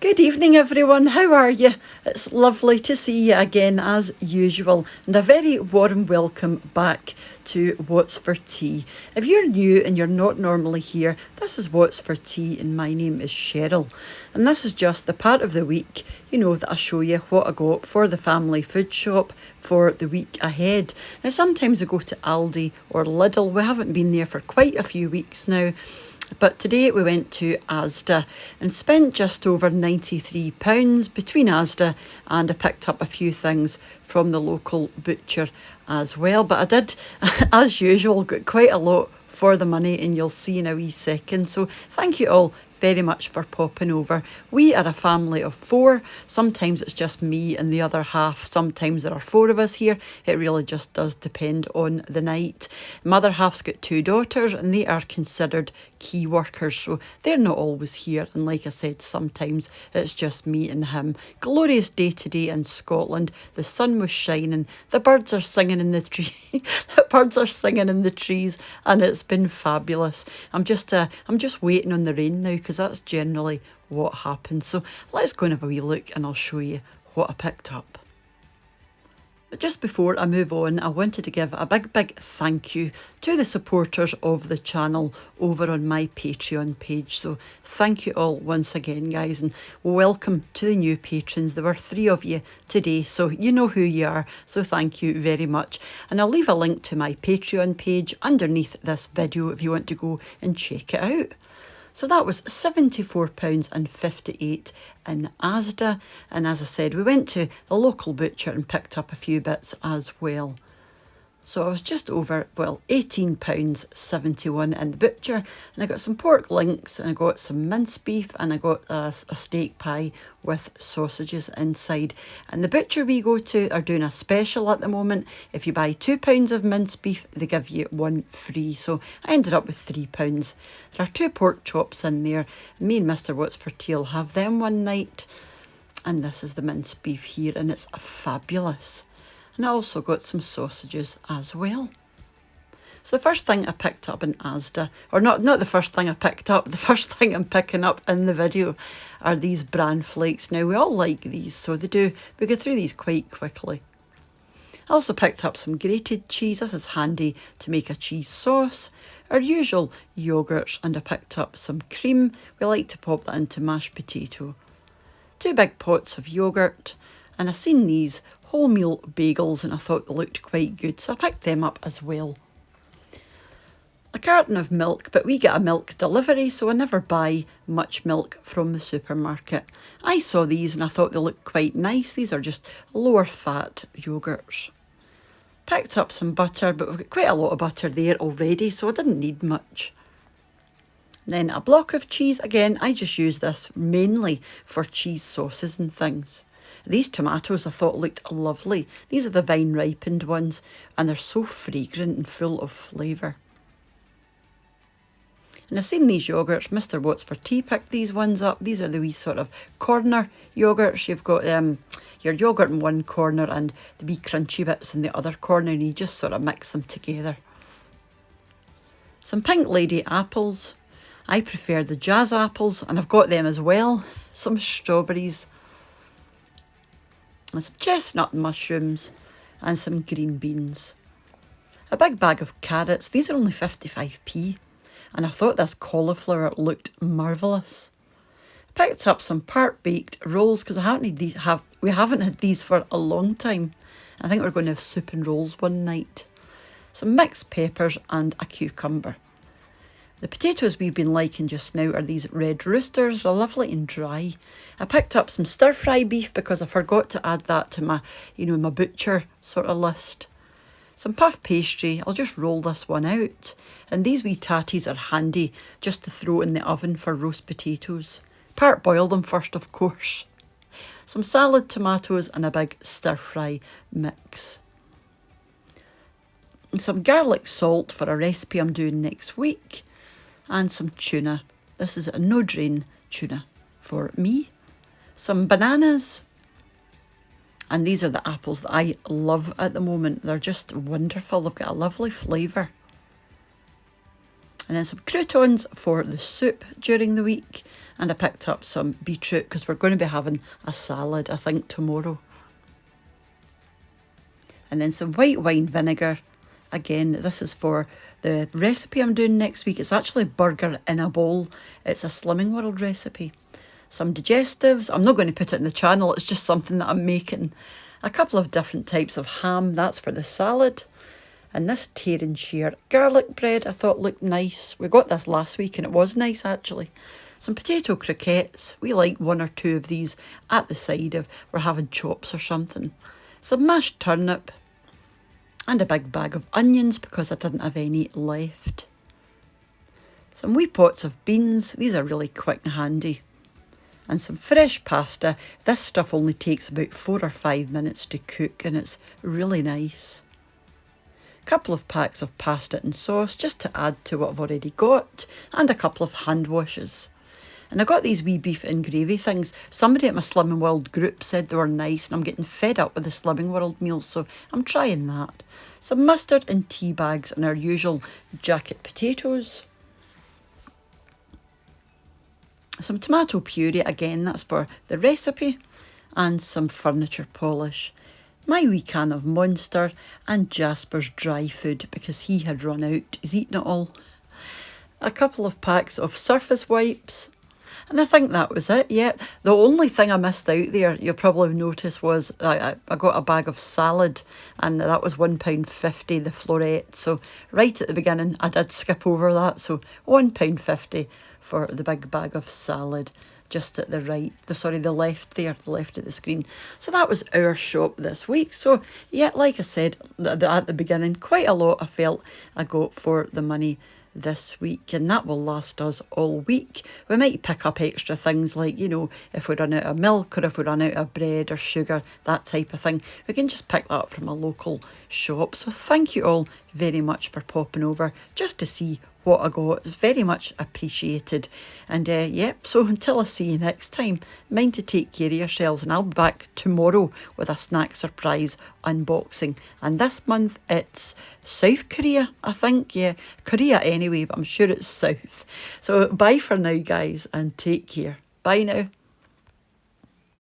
Good evening, everyone. How are you? It's lovely to see you again as usual, and a very warm welcome back to What's for Tea. If you're new and you're not normally here, this is What's for Tea, and my name is Cheryl. And this is just the part of the week, that I show you what I got for the family food shop for the week ahead. Now, sometimes I go to Aldi or Lidl. We haven't been there for quite a few weeks now. But today we went to Asda and spent just over £93 between Asda, and I picked up a few things from the local butcher as well. But I did, as usual, get quite a lot for the money, and you'll see in a wee second. So thank you all very much for popping over. We are a family of 4. Sometimes it's just me and the other half. Sometimes there are 4 of us here. It really just does depend on the night. My other half's got 2 daughters, and they are considered key workers, so they're not always here. And like I said, sometimes it's just me and him. Glorious day today in Scotland. The sun was shining. The birds are singing in the tree. The birds are singing in the trees, and it's been fabulous. I'm just waiting on the rain now, because that's generally what happens. So let's go and have a wee look, and I'll show you what I picked up. But just before I move on, I wanted to give a big thank you to the supporters of the channel over on my Patreon page. So thank you all once again, guys, and welcome to the new patrons. There were 3 of you today, so you know who you are, so thank you very much. And I'll leave a link to my Patreon page underneath this video if you want to go and check it out. So that was £74.58 in Asda, and as I said, we went to the local butcher and picked up a few bits as well. So I was just over, £18.71 in the butcher, and I got some pork links, and I got some minced beef, and I got a steak pie with sausages inside. And the butcher we go to are doing a special at the moment. If you buy £2 of minced beef, they give you 1 free. So I ended up with £3. There are 2 pork chops in there. Me and Mr. What's for Tea will have them one night. And this is the minced beef here, and it's fabulous. And I also got some sausages as well. So the first thing I picked up in Asda, or not the first thing I picked up, the first thing I'm picking up in the video are these BRAN flakes. Now, we all like these, so we go through these quite quickly. I also picked up some grated cheese. This is handy to make a cheese sauce. Our usual yoghurts, and I picked up some cream. We like to pop that into mashed potato. 2 big pots of yoghurt, and I seen these wholemeal bagels, and I thought they looked quite good, so I picked them up as well. A carton of milk, but we get a milk delivery, so I never buy much milk from the supermarket. I saw these and I thought they looked quite nice. These are just lower fat yoghurts. Picked up some butter, but we've got quite a lot of butter there already, so I didn't need much. Then a block of cheese. Again, I just use this mainly for cheese sauces and things. These tomatoes I thought looked lovely. These are the vine ripened ones, and they're so fragrant and full of flavour. And I've seen these yoghurts. Mr. What's for Tea picked these ones up. These are the wee sort of corner yoghurts. You've got your yoghurt in one corner and the wee crunchy bits in the other corner, and you just sort of mix them together. Some Pink Lady apples. I prefer the jazz apples, and I've got them as well. Some strawberries. And some chestnut mushrooms, and some green beans. A big bag of carrots. These are only 55p, and I thought this cauliflower looked marvellous. Picked up some part-baked rolls, because we haven't had these for a long time. I think we're going to have soup and rolls one night. Some mixed peppers and a cucumber. The potatoes we've been liking just now are these red roosters. They're lovely and dry. I picked up some stir-fry beef because I forgot to add that to my, my butcher sort of list. Some puff pastry. I'll just roll this one out. And these wee tatties are handy just to throw in the oven for roast potatoes. Boil them first, of course. Some salad tomatoes and a big stir-fry mix. And some garlic salt for a recipe I'm doing next week. And some tuna. This is a no-drain tuna for me. Some bananas. And these are the apples that I love at the moment. They're just wonderful. They've got a lovely flavour. And then some croutons for the soup during the week. And I picked up some beetroot because we're going to be having a salad, I think, tomorrow. And then some white wine vinegar. Again, this is for the recipe I'm doing next week. It's actually burger in a bowl. It's a Slimming World recipe. Some digestives. I'm not going to put it in the channel. It's just something that I'm making. A couple of different types of ham. That's for the salad. And this tear and shear garlic bread I thought looked nice. We got this last week and it was nice actually. Some potato croquettes. We like one or two of these at the side if we're having chops or something. Some mashed turnip. And a big bag of onions because I didn't have any left. Some wee pots of beans. These are really quick and handy. And some fresh pasta. This stuff only takes about 4 or 5 minutes to cook and it's really nice. A couple of packs of pasta and sauce just to add to what I've already got. And a couple of hand washes. And I got these wee beef and gravy things. Somebody at my Slimming World group said they were nice and I'm getting fed up with the Slimming World meals, so I'm trying that. Some mustard in tea bags and our usual jacket potatoes. Some tomato puree, again that's for the recipe. And some furniture polish. My wee can of Monster and Jasper's dry food because he had run out. He's eaten it all. A couple of packs of surface wipes. And I think that was it, yeah. The only thing I missed out there, you'll probably notice, was I got a bag of salad and that was £1.50, the floret. So right at the beginning, I did skip over that. So £1.50 for the big bag of salad just at the left there, the left of the screen. So that was our shop this week. So yeah, like I said at the beginning, quite a lot I felt I got for the money this week, and that will last us all week. We might pick up extra things like, you know, if we run out of milk or if we run out of bread or sugar, that type of thing. We can just pick that up from a local shop. So thank you all very much for popping over just to see what I got. It's very much appreciated. And yep, so until I see you next time, mind to take care of yourselves, and I'll be back tomorrow with a snack surprise unboxing. And this month it's South Korea, I think. Yeah, Korea anyway, but I'm sure it's South. So bye for now, guys, and take care. Bye now.